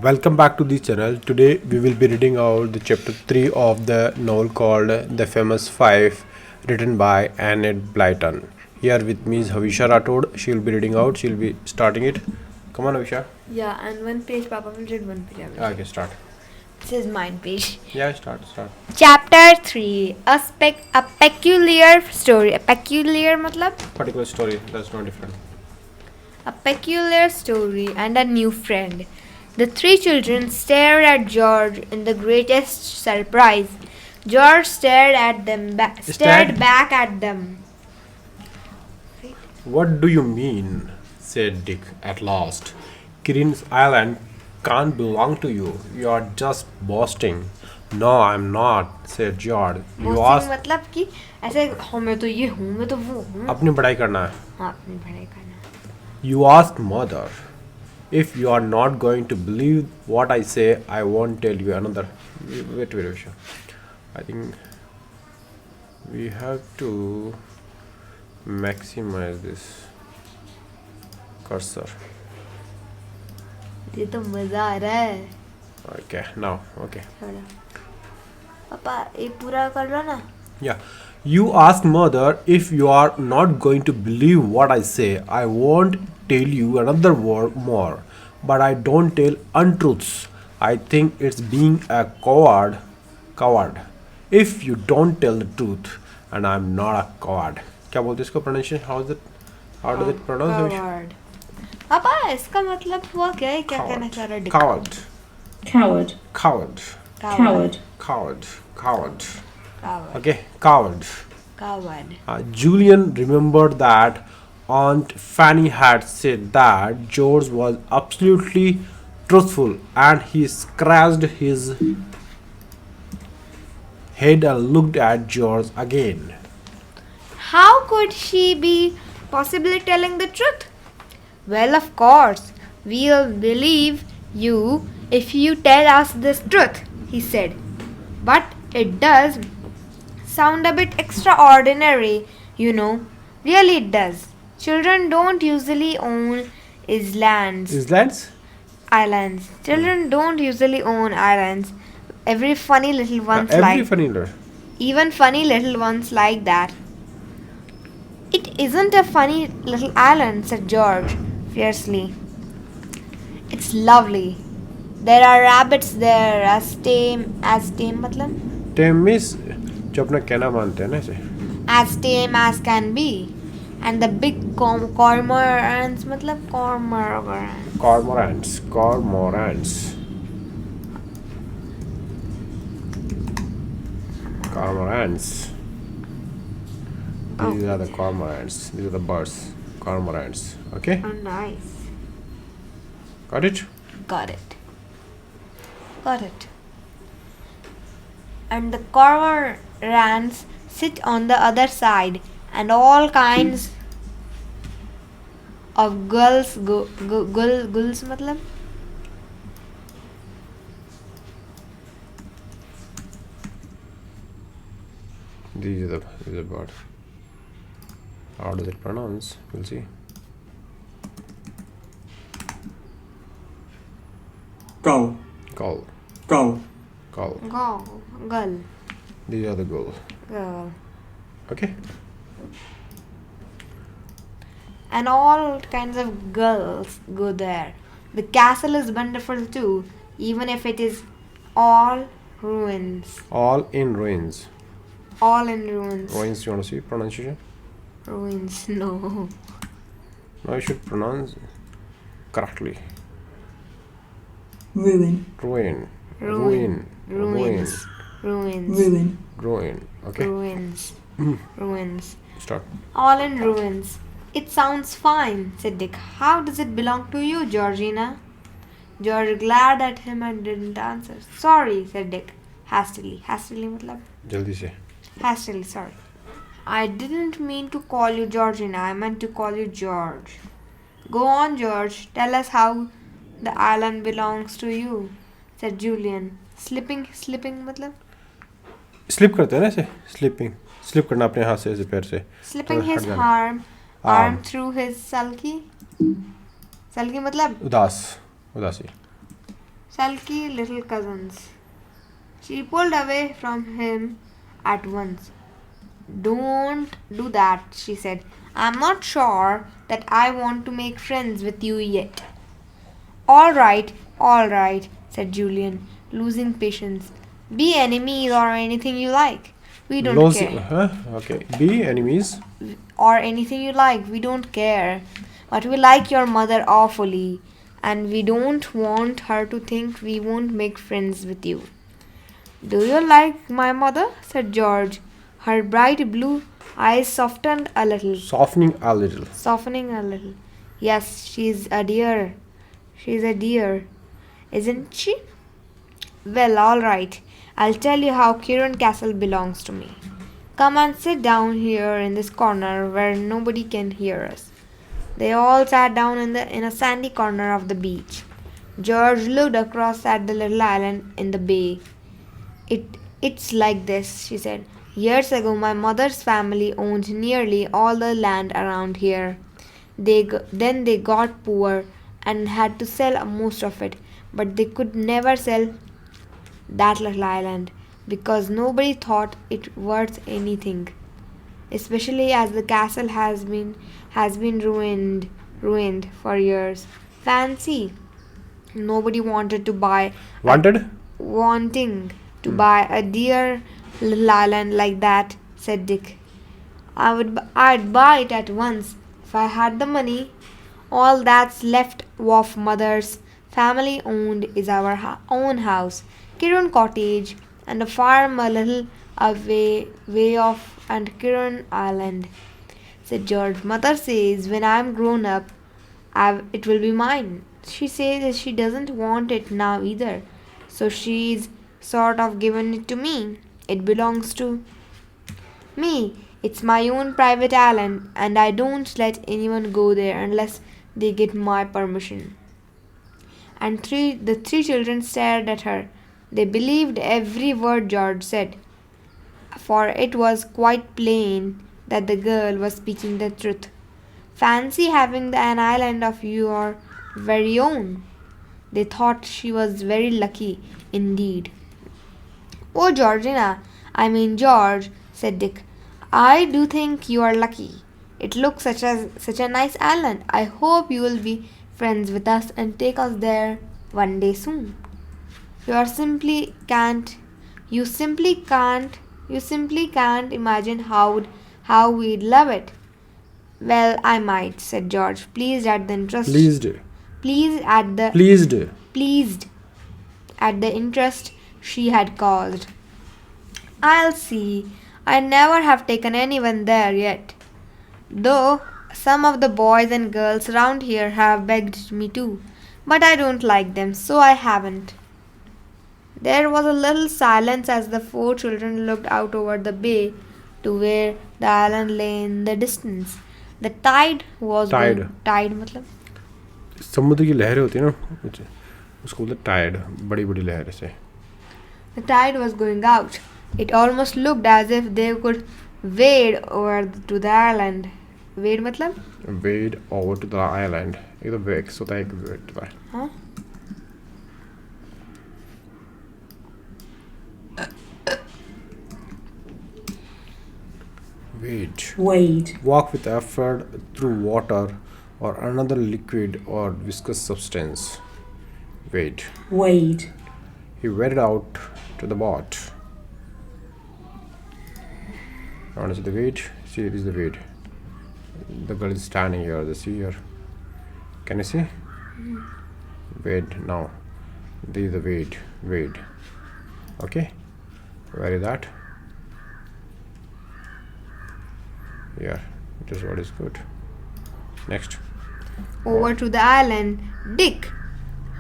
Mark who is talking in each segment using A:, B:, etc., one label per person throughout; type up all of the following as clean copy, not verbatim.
A: Welcome back to the channel. Today we will be reading out the chapter 3 of the novel called The Famous Five, written by Annette Blyton. Here with me is Havisha Rathod. She will be reading out. She will be starting it. Come on, Havisha.
B: Yeah, and one page Papa will read, one page I will.
A: Okay, start.
B: This is mine page.
A: Yeah, start.
B: Chapter 3. A peculiar story. A peculiar matlab?
A: Particular story. That's not different.
B: A peculiar story and a new friend. The three children stared at George in the greatest surprise. George stared back at them.
A: What do you mean? Said Dick at last. Kirin's island can't belong to you. You are just boasting. No, I'm not, said George. You asked.
B: मतलब कि ऐसे हाँ मैं तो ये हूँ मैं तो वो हूँ.
A: अपनी पढ़ाई करना है.
B: हाँ अपनी पढ़ाई करना.
A: You asked mother. If you are not going to believe what I say, I won't tell you another. Wait. I think we have to maximize this cursor.
B: ये तो मजा आ रहा है.
A: Okay, now, okay.
B: पापा ये पूरा कर लो ना.
A: Yeah. You asked mother if you are not going to believe what I say. I won't tell you another word more. But I don't tell untruths. I think it's being a coward. If you don't tell the truth, and I'm not a coward. क्या बोलते हैं इसको pronunciation? How does it pronounce?
B: Coward. पापा इसका मतलब हुआ क्या है? क्या कहना चाह रहा है?
A: Coward. Okay, coward. Julian remembered that Aunt Fanny had said that George was absolutely truthful, and he scratched his head and looked at George again.
B: How could she be possibly telling the truth? Well, of course, we'll believe you if you tell us this truth, he said. But it does sound a bit extraordinary, you know. Really it does. Children don't usually own islands. Children don't usually own islands. Even funny little ones like that. It isn't a funny little island, said George fiercely. It's lovely. There are rabbits there as tame मतलब?
A: Tame means जो अपना कहना मानते हैं ना इसे.
B: As tame as can be. And the big cormorants मतलब
A: Cormorants. These are the cormorants. These are the birds. Cormorants. Okay?
B: Oh, nice.
A: Got it?
B: Got it. And the cormorants sit on the other side, and all kinds of gulls मतलब?
A: These are the bird. How does it pronounce? We'll see.
C: Gull.
B: Gull.
A: These are the gull. Okay.
B: And all kinds of gulls go there. The castle is wonderful too, even if it is all ruins.
A: All in ruins.
B: Ruins,
A: you want to see pronunciation?
B: Ruins, no.
A: Now you should pronounce correctly.
C: Ruin.
A: Okay.
B: Ruins.
A: Start.
B: All in ruins. It sounds fine, said Dick. How does it belong to you, Georgina? George glared at him and didn't answer. Sorry, said Dick, hastily. Hastily matlab?
A: Jaldi se.
B: Hastily, sorry. I didn't mean to call you Georgina. I meant to call you George. Go on, George. Tell us how the island belongs to you, said Julian. Slipping matlab?
A: Slip करते हैं ना ऐसे. Slip करना अपने हाथ से ऐसे पैर से.
B: Slipping his arm through his sulky मतलब?
A: उदासी.
B: sulky little cousins. She pulled away from him at once. Don't do that, she said. I'm not sure that I want to make friends with you yet. All right, said Julian, losing patience. Be enemies or anything you like. We don't
A: Losing,
B: care.
A: huh? Okay. Be enemies.
B: Or anything you like, we don't care. But we like your mother awfully, and we don't want her to think we won't make friends with you. Do you like my mother? Said George. Her bright blue eyes softened a little.
A: Softening a little.
B: Softening a little. Yes, she's a dear. She's a dear. Isn't she? Well, all right. I'll tell you how Kiran Castle belongs to me. Come and sit down here in this corner where nobody can hear us. They all sat down in a sandy corner of the beach. George looked across at the little island in the bay. It's like this, she said. Years ago, my mother's family owned nearly all the land around here. Then they got poor and had to sell most of it, but they could never sell that little island because nobody thought it worth anything, especially as the castle has been ruined for years. Fancy nobody wanted to buy a
A: Wanted?
B: wanting to buy a dear little island like that, said Dick. I'd buy it at once if I had the money. All that's left of mother's family owned is our own house, Kiran Cottage, and a farm a little way off, and Kiran Island, said George. Mother says when I'm grown up, it will be mine. She says she doesn't want it now either, so she's sort of given it to me. It belongs to me. It's my own private island, and I don't let anyone go there unless they get my permission. And the three children stared at her. They believed every word George said, for it was quite plain that the girl was speaking the truth. Fancy having an island of your very own. They thought she was very lucky indeed. Oh, George, said Dick. I do think you are lucky. It looks such a nice island. I hope you will be friends with us and take us there one day soon. You are simply can't. You simply can't imagine how we'd love it. Well, I might, said George, pleased at the interest.
A: Pleased.
B: Pleased at the
A: Pleased.
B: pleased at the interest she had caused. I'll see. I never have taken anyone there yet. Though some of the boys and girls around here have begged me to. But I don't like them, so I haven't. There was a little silence as the four children looked out over the bay to where the island lay in the distance. The tide was
A: Tide.
B: tide मतलब
A: समुद्र की लहरें होती है ना उसको बोलते Tide बड़ी बड़ी लहरें से
B: the tide was going out. It almost looked as if they could wade over to the island. Wade मतलब?
A: wade over to the island एक तो वेक्स होता है एक वेड होता है
B: हाँ?
A: wade walk with effort through water or another liquid or viscous substance wade he waded out to the boat. I want to see the wade. See, it is the wade. The girl is standing here. The see here. Can you see? Wade now. This is the wade. Wade. Okay. Where is that? Yeah. This word is good. Next.
B: Over to the island, Dick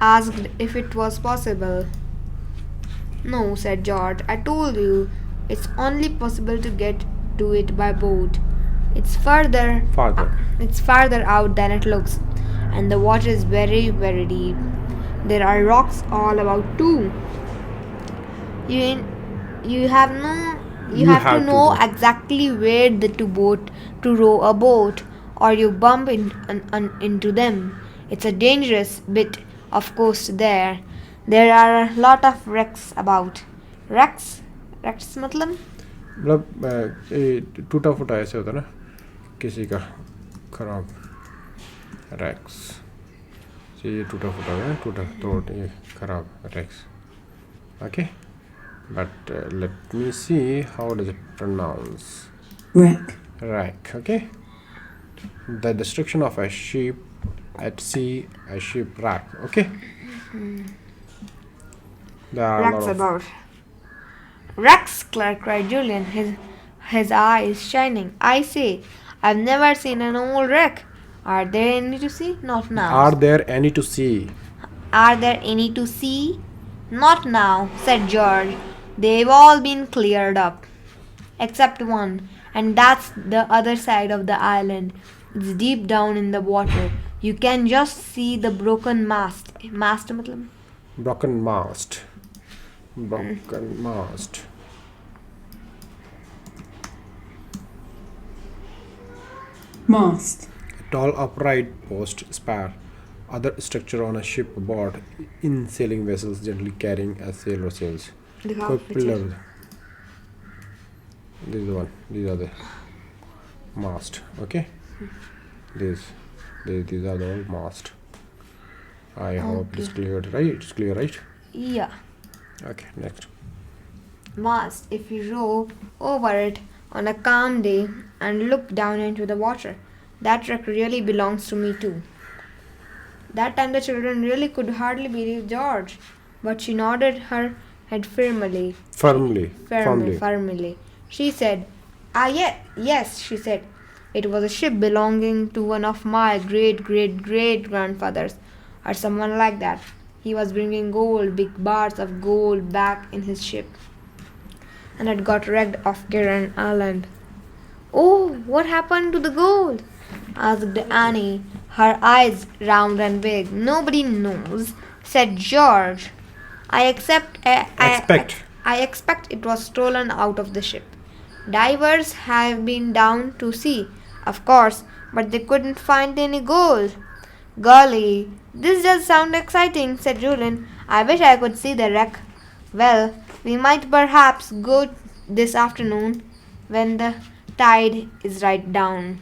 B: asked if it was possible. No, said George. I told you, it's only possible to get to it by boat. It's farther out than it looks, and the water is very, very deep. There are rocks all about too. You have to know exactly where to row a boat, or you bump into them. It's a dangerous bit of coast there. There are a lot of wrecks about. Wrecks मतलब?
A: मतलब ये टूटा फूटा ऐसे होता है ना किसी का खराब रैक्स ये टूटा फूटा है टूटा तोड़ ये खराब racks okay but let me see how does it pronounce rack okay the destruction of a ship at sea a shipwreck okay there are a
B: Wrecks
A: lot of
B: about. Wrecks, cried Julian, his eyes shining. I say, I've never seen an old wreck. Are there any to see? Not now.
A: are there any to see
B: Are there any to see? Not now, said George. They've all been cleared up. Except one, and that's the other side of the island. It's deep down in the water. You can just see the broken mast. Mast मतलब?
A: broken mast
C: Mast.
A: a tall upright post spar other structure on a ship aboard in sailing vessels generally carrying a sail or sails
B: दिखाओ
A: कोई
B: पीछे.
A: pillar this is the one these are the mast okay these are the all mast I hope it's clear right
B: Yeah.
A: okay next
B: Mast, if you row over it on a calm day and look down into the water. That wreck really belongs to me too. That time the children really could hardly believe George, but she nodded her head firmly. Firmly. She said, yes, she said. It was a ship belonging to one of my great grandfathers, or someone like that. He was bringing gold, big bars of gold back in his ship, and it got wrecked off Kiran Island. Oh, what happened to the gold? Asked Annie, her eyes round and big. Nobody knows, said George. I expect it was stolen out of the ship. Divers have been down to see, of course, but they couldn't find any gold. Golly, this does sound exciting, said Julian. I wish I could see the wreck. Well, we might perhaps go this afternoon when the tide is right down,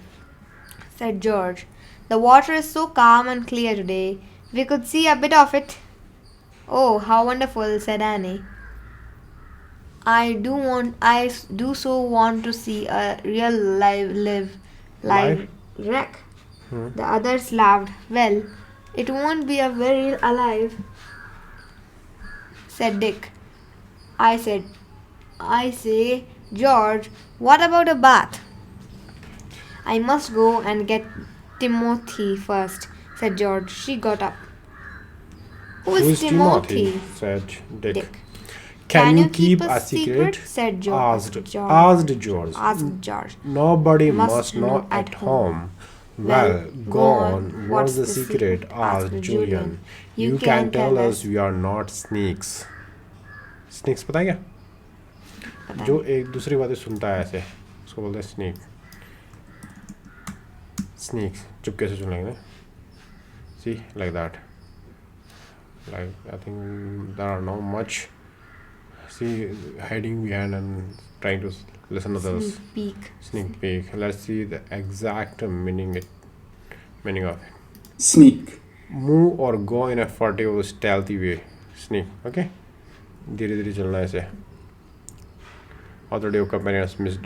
B: said George. The water is so calm and clear today. We could see a bit of it. Oh, how wonderful, said Annie. I do so want to see a real live wreck. The others laughed. Well, it won't be a very alive, said Dick. I say, George, what about a bath? I must go and get Timothy first, said George. She got up. Who is Timothy?
A: said Dick.
B: Can
A: you keep a secret?
B: said George.
A: Asked George.
B: Asked George.
A: Nobody must know at home. Well, go on. What's the secret? Asked Julian. You can tell us we are not sneaks. Sneaks पता है क्या? जो एक दूसरी बातें सुनता है ऐसे उसको बोलते हैं स्नेक स्नेक्स चुपके से सुन लेंगे see like that like I think there are not much see hiding behind and trying to listen to others sneak peek let's see the exact meaning of it
C: Sneak.
A: move or go in a furtive stealthy way sneak okay धीरे धीरे चलना है ऐसे Other day companions missed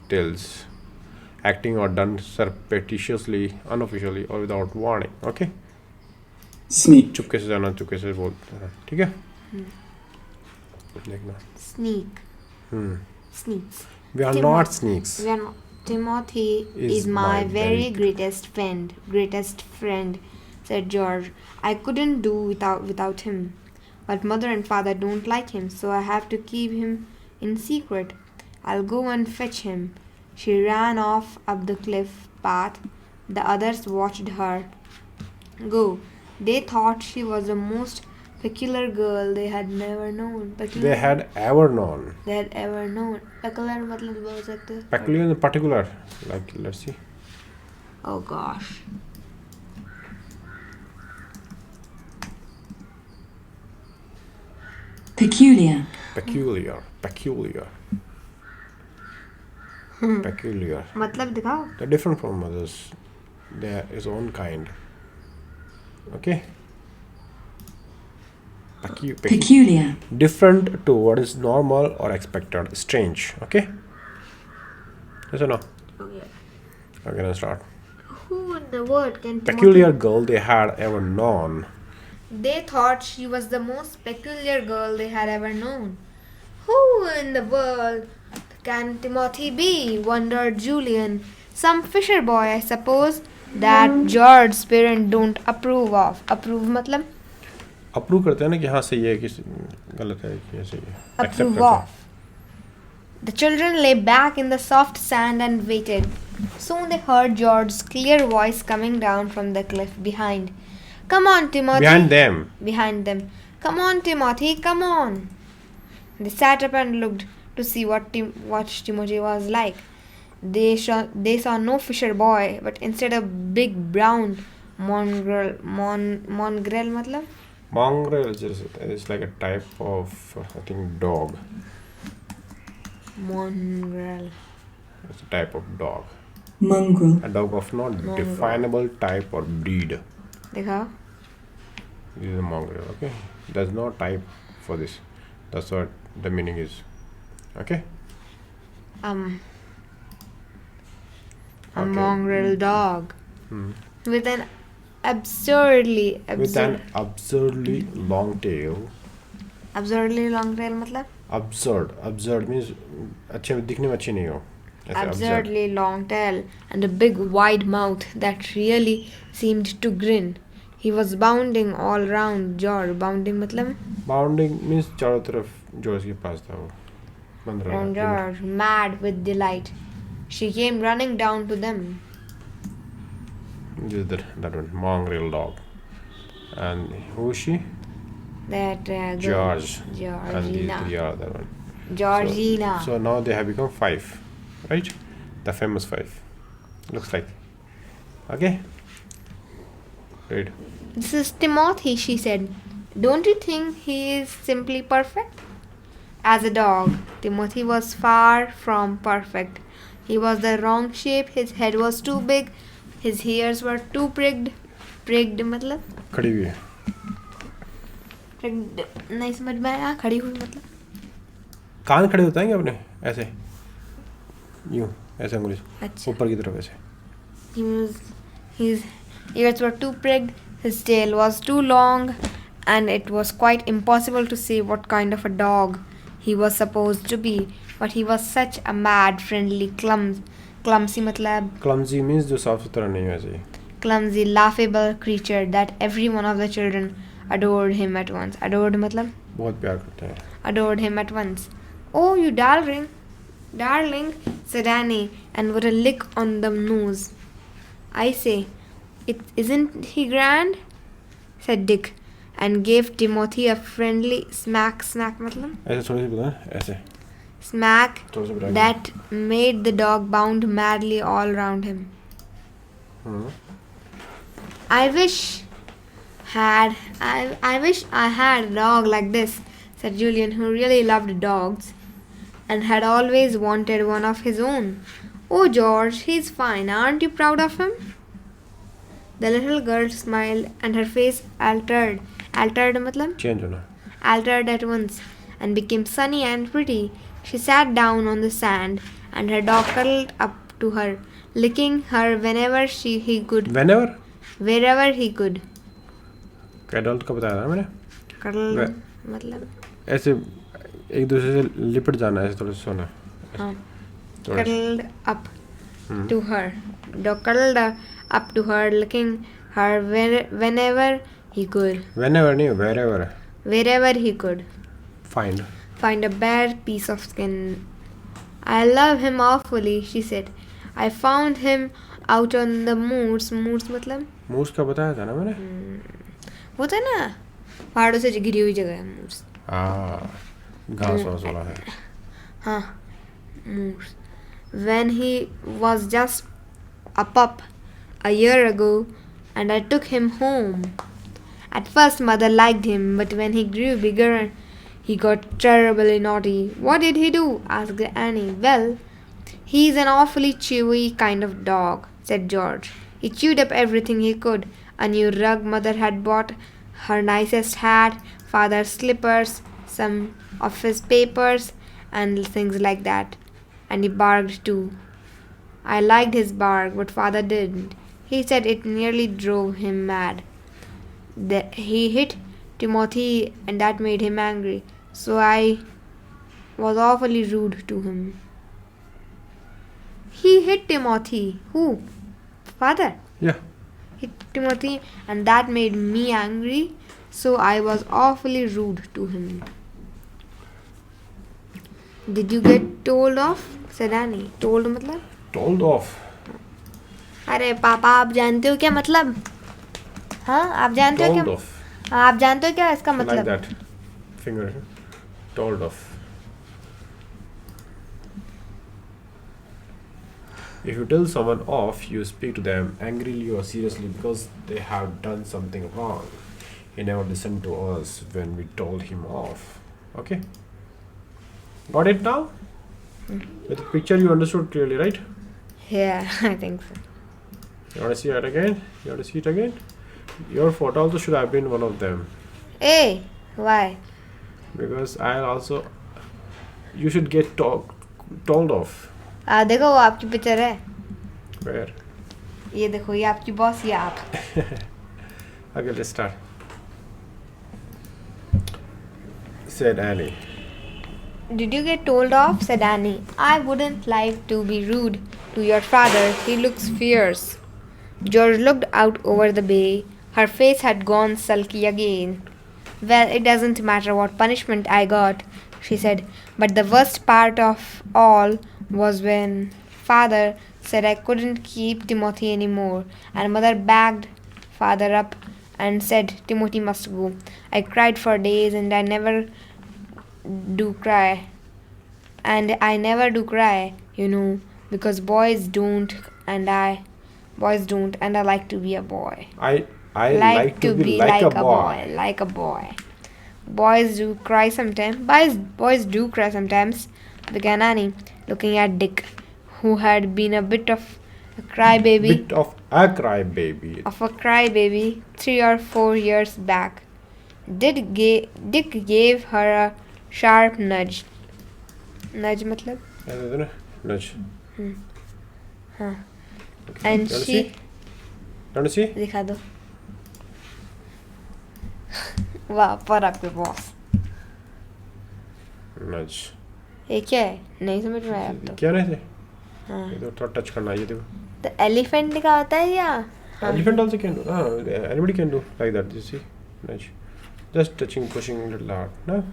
A: tales, acting or done surreptitiously, unofficially or without warning. Okay?
C: Sneak.
A: चुपके से जाना चुपके से बोलते हैं ठीक है देखना
B: Sneak. Sneaks.
A: We are not sneaks.
B: We are not. Timothy is my very greatest friend, said George. I couldn't do without him. But mother and father don't like him, so I have to keep him in secret. I'll go and fetch him. She ran off up the cliff path. The others watched her go. They thought she was the most peculiar girl they had never known.
A: They had ever known.
B: Peculiar मतलब बोल सकते हैं.
A: Peculiar in particular. Like let's see.
B: Oh gosh.
C: Peculiar.
A: Peculiar. Peculiar. Peculiar.
B: मतलब दिखाओ.
A: They're different from others. They're his own kind. Okay.
C: Peculiar.
A: Different to what is normal or expected. Strange. Okay. Yes or no?
B: Okay.
A: Okay, let's start.
B: Who in the world can
A: Peculiar girl they had ever known.
B: They thought she was the most peculiar girl they had ever known. Who in the world can Timothy be? Wondered Julian. Some fisher boy, I suppose, that George's parents don't approve of. Approve मतलब?
A: Approve करते हैं ना कि हाँ सही है कि गलत है कि सही है. Accept
B: Approve
A: करते हैं.
B: of. The children lay back in the soft sand and waited. Soon they heard George's clear voice coming down from the cliff behind. Come on, Timothy.
A: Behind them.
B: Behind them. Come on, Timothy, come on. They sat up and looked to see what Timothy was like. They saw no fisher boy, but instead a big brown mongrel. Mongrel मतलब?
A: Mongrel is like a type of I think dog.
B: Mongrel.
A: It's a type of dog.
C: Mongrel.
A: A dog of not definable type or breed.
B: देखा?
A: This is a mongrel. Okay. There's no type for this. That's what the meaning is. Okay.
B: A
A: Okay.
B: mongrel dog
A: Hmm.
B: with an absurdly
A: long tail.
B: absurdly long tail मतलब?
A: Absurd means अच्छे दिखने में अच्छी नहीं हो. ऐसे
B: Absurdly long tail and a big wide mouth that really seemed to grin. He was bounding all round George. Bounding मतलब?
A: Bounding means चारों तरफ जॉर्ज के पास था वो. बंद रहा.
B: Round George, mad with delight. She came running down to them.
A: This is that one, mongrel dog. And who is she?
B: That girl.
A: George. And these
B: Georgina.
A: three are that one.
B: Georgina.
A: So now they have become 5, right? The famous 5. Looks like. Okay. Great.
B: This is Timothy, she said. Don't you think he is simply perfect? As a dog, Timothy was far from perfect. He was the wrong shape, his head was too big, his ears were too pricked. Pricked मतलब?
A: खड़ी हुई है.
B: Pricked नहीं समझ में आया, खड़ी हुई मतलब?
A: कान खड़े होते हैं क्या अपने ऐसे? यूं ऐसे उंगली से
B: अच्छा.
A: ऊपर की तरफ ऐसे.
B: His ears were too pricked, his tail was too long, and it was quite impossible to say what kind of a dog he was supposed to be. But he was such a mad, friendly, clumsy मतलब?
A: Clumsy means जो साफ सुथरा नहीं है ऐसे.
B: Clumsy, laughable creature that every one of the children adored him at once. Adored मतलब?
A: बहुत प्यार करते हैं.
B: Adored him at once. Oh, you darling, said Annie, and with a lick on the nose. I say, isn't he grand? Said Dick, and gave Timothy a friendly smack मतलब?
A: ऐसे थोड़ी सी बता ऐसे.
B: Smack
A: थोड़ा सा बता.
B: that made the dog bound madly all round him. I wish I had a dog like this, said Julian, who really loved dogs and had always wanted one of his own. Oh, George, he's fine. Aren't you proud of him? The little girl smiled and her face altered. Altered मतलब?
A: Change होना.
B: Altered at once and became sunny and pretty. She sat down on the sand and her dog cuddled up to her, licking her whenever he could.
A: Whenever?
B: Wherever he could.
A: Cuddled का बताया था मैंने.
B: Cuddle मतलब?
A: ऐसे एक दूसरे से लिपट जाना ऐसे थोड़ा सा सोना.
B: हाँ.
A: थोड़ा सा.
B: Cuddled up to her. Dog cuddled up to her, licking her whenever he could.
A: Whenever नहीं wherever.
B: Wherever he could. Find a bare piece of skin. I love him awfully, she said. I found him out on the moors. Moors मतलब?
A: मूस का बताया था ना मैंने.
B: वो था ना पहाड़ों से घिरी हुई जगह है मूर्स.
A: हाँ घास वास वाला है.
B: हाँ Moore's. When he was just a pup a year ago and I took him home. At first mother liked him, but when he grew bigger He got terribly naughty. What did he do? Asked Annie. Well, he's an awfully chewy kind of dog, said George. He chewed up everything he could. A new rug mother had bought, her nicest hat, father's slippers, some office papers, and things like that. And he barked too. I liked his bark, but father didn't. He said it nearly drove him mad. He hit Timothy, and that made him angry. So I was awfully rude to him. He hit Timothy. Who? Father.
A: Yeah.
B: Hit Timothy, and that made me angry. So I was awfully rude to him. Did you get told off? Said Annie. Told मतलब?
A: Told off.
B: अरे पापा आप जानते हो क्या मतलब? हाँ आप जानते हो
A: Told
B: क्या?
A: off.
B: हाँ आप जानते हो क्या इसका
A: Like
B: मतलब?
A: that. Finger. Told off. If you tell someone off, you speak to them angrily or seriously because they have done something wrong. He never listened to us when we told him off. Okay? Got it now? With the picture you understood clearly, right?
B: Yeah, I think so.
A: You want to see it again? You want to see it again? Your photo also should have been one of them.
B: Hey, why?
A: Because I also... You should get told off.
B: देखो वो आपकी picture है.
A: Where?
B: ये देखो ये आपकी boss ये आप.
A: Okay, let's start. Said Annie.
B: Did you get told off? Said Annie. I wouldn't like to be rude to your father. He looks fierce. George looked out over the bay. Her face had gone sulky again. Well, it doesn't matter what punishment I got, she said. But the worst part of all was when father said I couldn't keep Timothy anymore, and mother backed father up and said Timothy must go. I cried for days, and I never do cry. And I never do cry, you know, because boys don't, and I like to be a boy.
A: I like to be like a boy.
B: Like a boy. Boys do cry sometimes. Boys do cry sometimes, began Annie, looking at Dick, who had been a bit of a crybaby.
A: Bit of a crybaby.
B: Of a crybaby 3 or 4 years back. Dick gave her a sharp nudge. Nudge मतलब?
A: Nudge.
B: हाँ.
A: Okay.
B: And she.
A: You want to see?
B: दिखा दो. वाह पर आपके boss.
A: Nudge.
B: ये क्या है? नहीं समझ में आया अब तो.
A: क्या नहीं थे?
B: हाँ.
A: ये तो थोड़ा टच करना है ये देखो.
B: तो एलिफेंट का होता है या?
A: Elephant also can do. Anybody can do like that. You see, nudge. Just touching, pushing a little hard. No.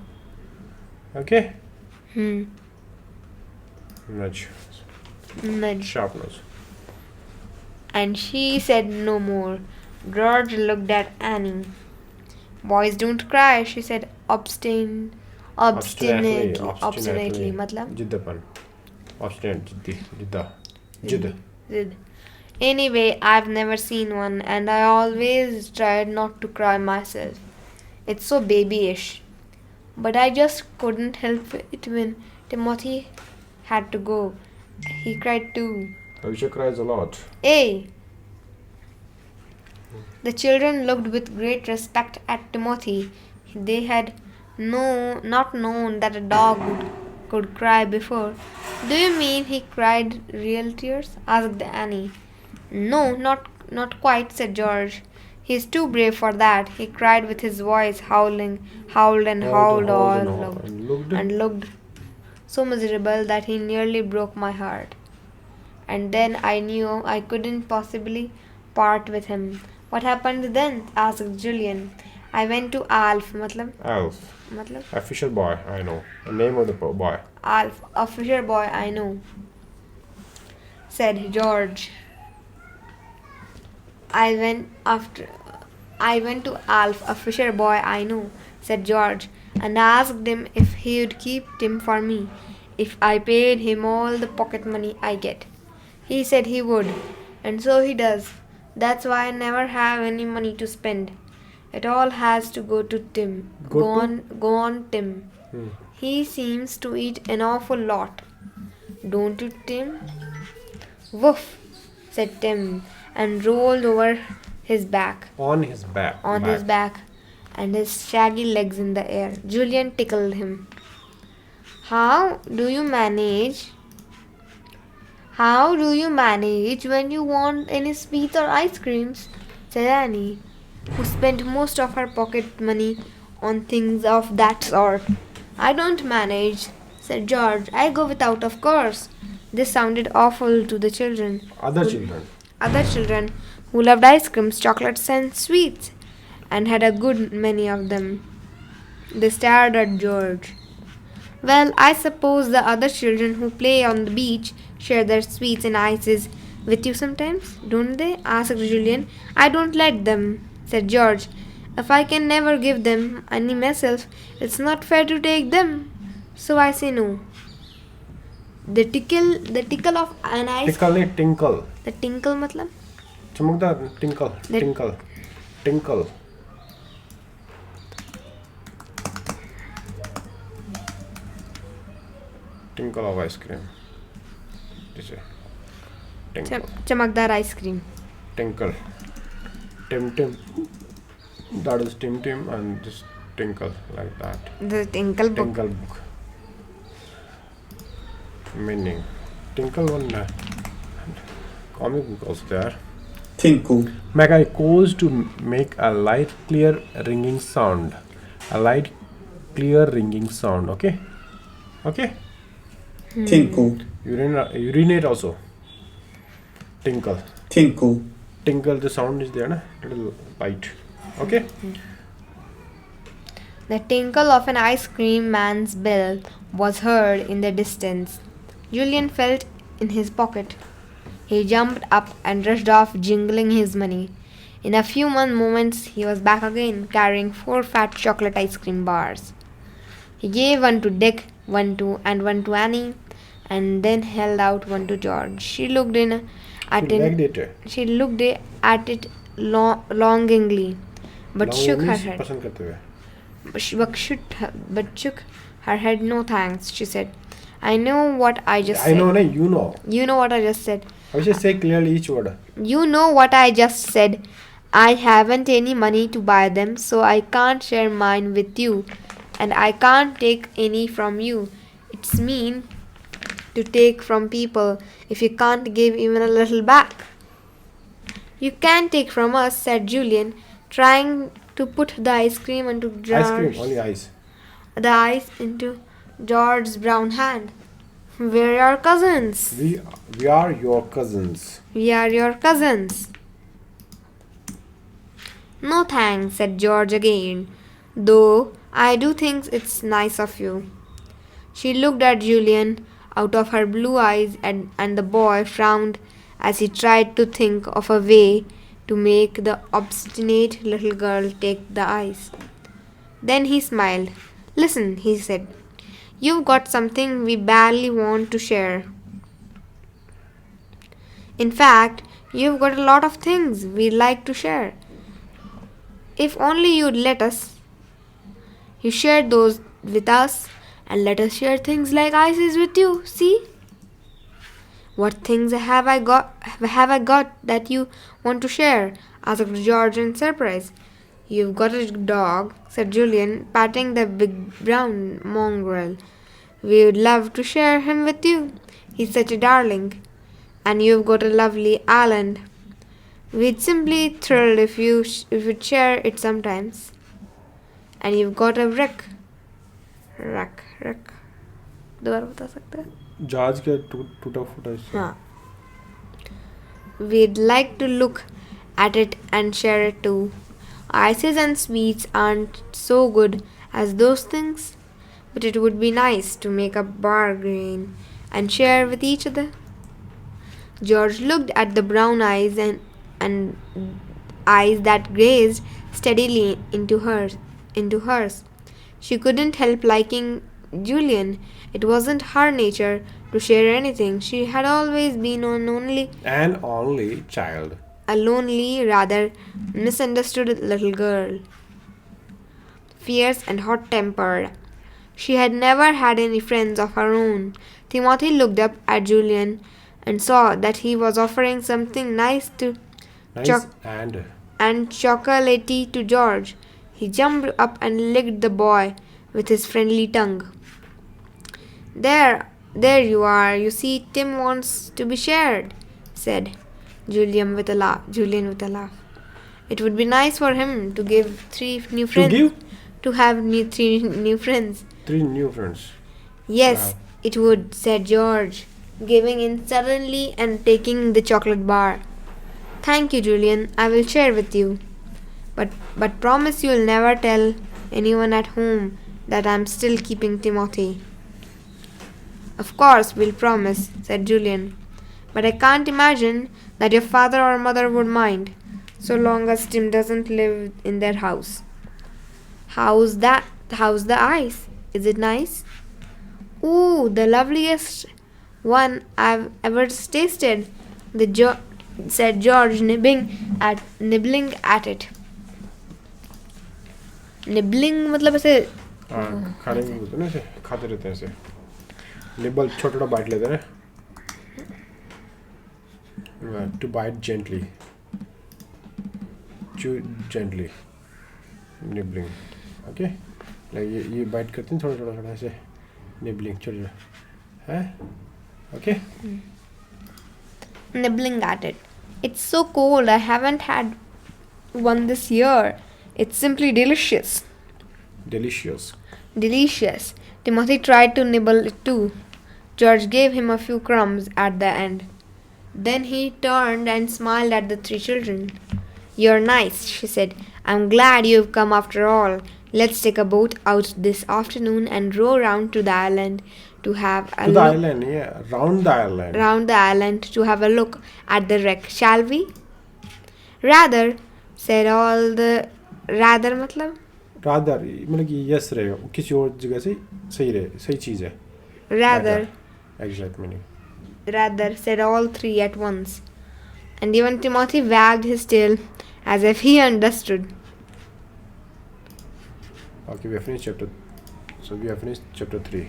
A: Okay. Nudge.
B: Nudge.
A: Sharp nudge.
B: And she said no more. George looked at Annie. Boys don't cry, she said obstinately. मतलब?
A: जिद्दपन. Obstinate. Jeddah. Jidd.
B: Zid. Anyway, I've never seen one, and I always tried not to cry myself. It's so babyish. But I just couldn't help it when Timothy had to go. He cried too.
A: Avisha cries a lot.
B: Hey! The children looked with great respect at Timothy. They had not known that a dog could cry before. Do you mean he cried real tears? Asked Annie. No, not quite, said George. He's too brave for that. He cried with his voice howled and looked so miserable that he nearly broke my heart. And then I knew I couldn't possibly part with him. What happened then? Asked Julian. I went to Alf.
A: Alf.
B: Matlab?
A: A fisher boy, I know. The name of the boy.
B: Alf, a fisher boy I know, said George. I went to Alf, a fisher boy I know, said George, and asked him if he would keep Tim for me, if I paid him all the pocket money I get. He said he would, and so he does. That's why I never have any money to spend. It all has to go to Tim. Go on, Tim. He seems to eat an awful lot. Don't you, Tim? Woof, said Tim, and rolled over his back,
A: On his back.
B: on his back, and his shaggy legs in the air. Julian tickled him. How do you manage? How do you manage when you want any sweets or ice creams? Said Annie, who spent most of her pocket money on things of that sort. I don't manage, said George. I go without, of course. This sounded awful to the children.
A: Other children.
B: Other children who loved ice creams, chocolates, and sweets, and had a good many of them. They stared at George. Well, I suppose the other children who play on the beach share their sweets and ices with you sometimes, don't they? Asked Julian. I don't let them, said George. If I can never give them any myself, it's not fair to take them. So I say no. The tickle of an ice.
A: Tickle नहीं tinkle.
B: The tinkle मतलब?
A: चमकदार tinkle.
B: The-
A: Tinkle. Tinkle. Tinkle of ice cream. This is tinkle.
B: चमकदार ice cream.
A: Tinkle. Tim Tim. That is Tim Tim and this tinkle like that.
B: The tinkle book.
A: Tinkle book. Meaning. Tinkle one comic book also there.
C: Tinkle.
A: Make I cause to make a light clear ringing sound. A light clear ringing sound. Okay? Okay?
C: Tinkle.
A: Urinate also. Tinkle.
C: Tinkle.
A: Tinkle, the sound is there, na? Little light. Okay?
B: The tinkle of an ice cream man's bell was heard in the distance. Julian felt in his pocket. He jumped up and rushed off, jingling his money. In a few moments, he was back again, carrying 4 fat chocolate ice cream bars. He gave one to Dick, one to Annie, and then held out one to George. She looked at it longingly, but shook her head.
A: पसंद करते हुए.
B: But shook her head. No thanks, she said. I know what I just
A: I
B: said.
A: know, nahi, you know.
B: You know what I just said.
A: I should say clearly each word.
B: You know what I just said. I haven't any money to buy them, so I can't share mine with you. And I can't take any from you. It's mean to take from people if you can't give even a little back. You can take from us, said Julian, trying to put the ice cream into
A: Ice cream, only ice.
B: the ice into George's brown hand. We're your cousins.
A: We are your cousins.
B: We are your cousins. No thanks, said George again, though I do think it's nice of you. She looked at Julian out of her blue eyes, and the boy frowned as he tried to think of a way to make the obstinate little girl take the ice. Then he smiled. Listen, he said, you've got something we badly want to share. In fact, you've got a lot of things we'd like to share. If only you'd let us. You shared those with us, and let us share things like ices with you. See? What things have I got that you want to share? Asked George in surprise. You've got a dog, said Julian, patting the big brown mongrel. We would love to share him with you. He's such a darling. And you've got a lovely island. We'd simply thrilled if you'd share it sometimes. And you've got a wreck. दोबारा बता सकते हैं?
A: जहाज के टूटा फूटा हिस्सा.
B: हाँ. We'd like to look at it and share it too. Ices and sweets aren't so good as those things, but it would be nice to make a bargain and share with each other. George looked at the brown eyes and eyes that gazed steadily into hers. She couldn't help liking Julian. It wasn't her nature to share anything. She had always been an only
A: child.
B: A lonely, rather misunderstood little girl. Fierce and hot-tempered. She had never had any friends of her own. Timothy looked up at Julian and saw that he was offering something nice
A: Nice and
B: and chocolatey to George. He jumped up and licked the boy with his friendly tongue. There you are. You see, Tim wants to be shared, said Julian with a laugh. It would be nice for him to give three new friends.
A: to give
B: To have three new friends.
A: 3 new friends.
B: Yes,
A: Wow.
B: it would, said George, giving in suddenly and taking the chocolate bar. Thank you, Julian. I will share with you. But promise you'll never tell anyone at home that I'm still keeping Timothy. Of course, we'll promise, said Julian. But I can't imagine that your father or mother would mind, so long as Tim doesn't live in their house. How's that? How's the ice? Is it nice? Ooh, the loveliest one I've ever tasted, said George, nibbling at it. Nibbling मतलब ऐसे
A: खाने में होता है ना, ऐसे खाते रहते हैं ऐसे निबल छोटा छोटा बाइट लेते हैं to bite gently, chew gently, nibbling. Okay, like ये बाइट करते हैं थोड़ा थोड़ा थोड़ा ऐसे nibbling छोटा छोटा है. Okay,
B: nibbling at it. It's so cold. I haven't had one this year. It's simply delicious.
A: delicious.
B: Delicious. Timothy tried to nibble it too. George gave him a few crumbs at the end. Then he turned and smiled at the three children. You're nice, she said. I'm glad you've come after all. Let's take a boat out this afternoon and row round to the island to have a
A: To the
B: look.
A: island, yeah, round the island.
B: Round the island to have a look at the wreck, shall we? Rather, said all the. Rather मतलब?
A: Rather मतलब कि yes रहेगा, किसी और जगह से सही रहे, सही चीज़ है.
B: Rather,
A: Exact meaning.
B: rather, said all three at once. And even Timothy wagged his tail as if he understood.
A: Okay, we have finished chapter. So we have finished chapter 3.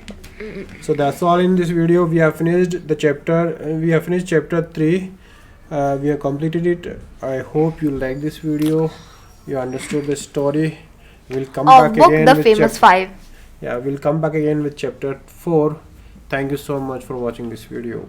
A: So that's all in this video. We have finished the chapter. We have finished chapter 3. We have completed it. I hope you like this video. You understood the story. We'll come
B: Of
A: back
B: book
A: again
B: The
A: with
B: Famous Five.
A: Yeah, we'll come back again with chapter 4. Thank you so much for watching this video.